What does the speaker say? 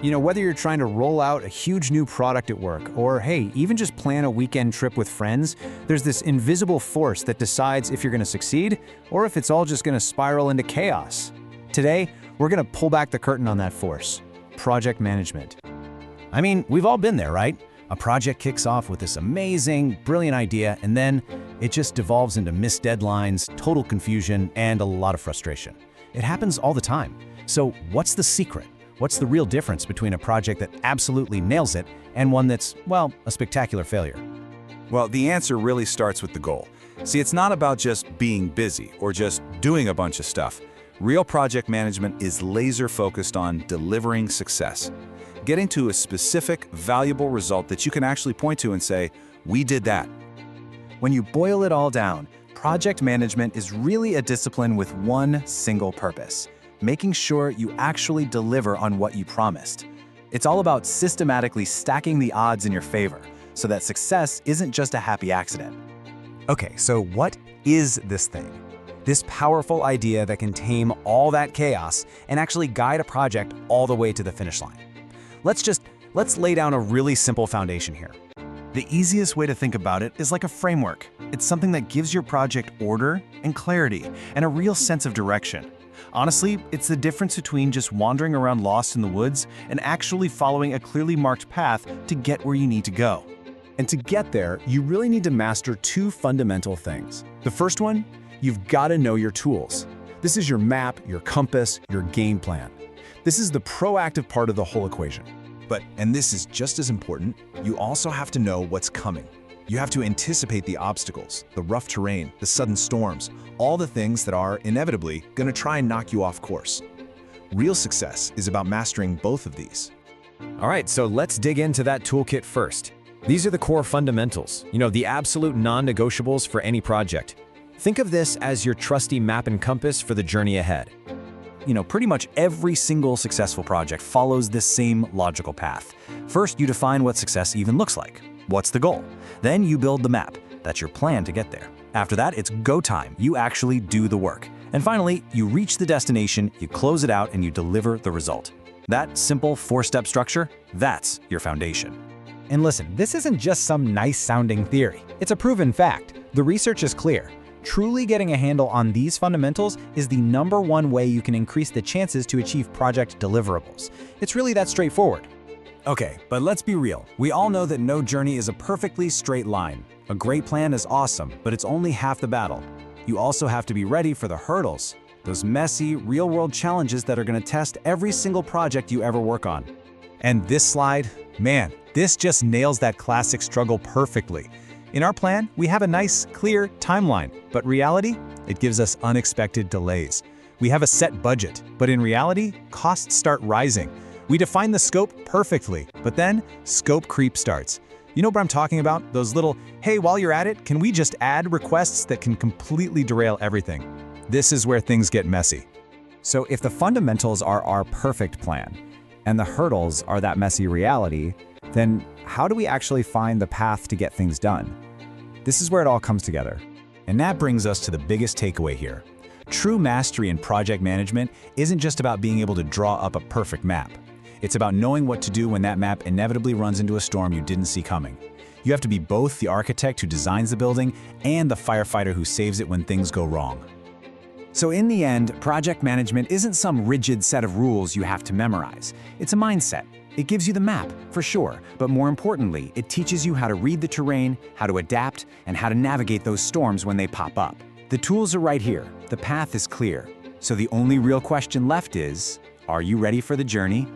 Whether you're trying to roll out a huge new product at work, or hey, even just plan a weekend trip with friends, there's this invisible force that decides if you're going to succeed or if it's all just going to spiral into chaos. Today, we're going to pull back the curtain on that force: project management. I mean, we've all been there, right? A project kicks off with this amazing, brilliant idea, and then it just devolves into missed deadlines, total confusion, and a lot of frustration. It happens all the time. So what's the secret? What's the real difference between a project that absolutely nails it and one that's, well, a spectacular failure? Well, the answer really starts with the goal. See, it's not about just being busy or just doing a bunch of stuff. Real project management is laser-focused on delivering success, getting to a specific, valuable result that you can actually point to and say, "We did that." When you boil it all down, project management is really a discipline with one single purpose: making sure you actually deliver on what you promised. It's all about systematically stacking the odds in your favor so that success isn't just a happy accident. Okay, so what is this thing? This powerful idea that can tame all that chaos and actually guide a project all the way to the finish line. Let's lay down a really simple foundation here. The easiest way to think about it is like a framework. It's something that gives your project order and clarity and a real sense of direction. Honestly, it's the difference between just wandering around lost in the woods and actually following a clearly marked path to get where you need to go. And to get there, you really need to master two fundamental things. The first one, you've got to know your tools. This is your map, your compass, your game plan. This is the proactive part of the whole equation. But, and this is just as important, you also have to know what's coming. You have to anticipate the obstacles, the rough terrain, the sudden storms, all the things that are inevitably going to try and knock you off course. Real success is about mastering both of these. All right, so let's dig into that toolkit first. These are the core fundamentals, the absolute non-negotiables for any project. Think of this as your trusty map and compass for the journey ahead. Pretty much every single successful project follows this same logical path. First, you define what success even looks like. What's the goal? Then you build the map. That's your plan to get there. After that, it's go time. You actually do the work. And finally, you reach the destination, you close it out, and you deliver the result. That simple four-step structure, that's your foundation. And listen, this isn't just some nice-sounding theory. It's a proven fact. The research is clear. Truly getting a handle on these fundamentals is the #1 way you can increase the chances to achieve project deliverables. It's really that straightforward. Okay, but let's be real. We all know that no journey is a perfectly straight line. A great plan is awesome, but it's only half the battle. You also have to be ready for the hurdles, those messy, real-world challenges that are going to test every single project you ever work on. And this slide, man, this just nails that classic struggle perfectly. In our plan, we have a nice, clear timeline, but reality, it gives us unexpected delays. We have a set budget, but in reality, costs start rising. We define the scope perfectly, but then scope creep starts. You know what I'm talking about? Those little, hey, while you're at it, can we just add requests that can completely derail everything? This is where things get messy. So if the fundamentals are our perfect plan, and the hurdles are that messy reality, then how do we actually find the path to get things done? This is where it all comes together. And that brings us to the biggest takeaway here. True mastery in project management isn't just about being able to draw up a perfect map. It's about knowing what to do when that map inevitably runs into a storm you didn't see coming. You have to be both the architect who designs the building and the firefighter who saves it when things go wrong. So in the end, project management isn't some rigid set of rules you have to memorize. It's a mindset. It gives you the map, for sure, but more importantly, it teaches you how to read the terrain, how to adapt, and how to navigate those storms when they pop up. The tools are right here. The path is clear. So the only real question left is, are you ready for the journey?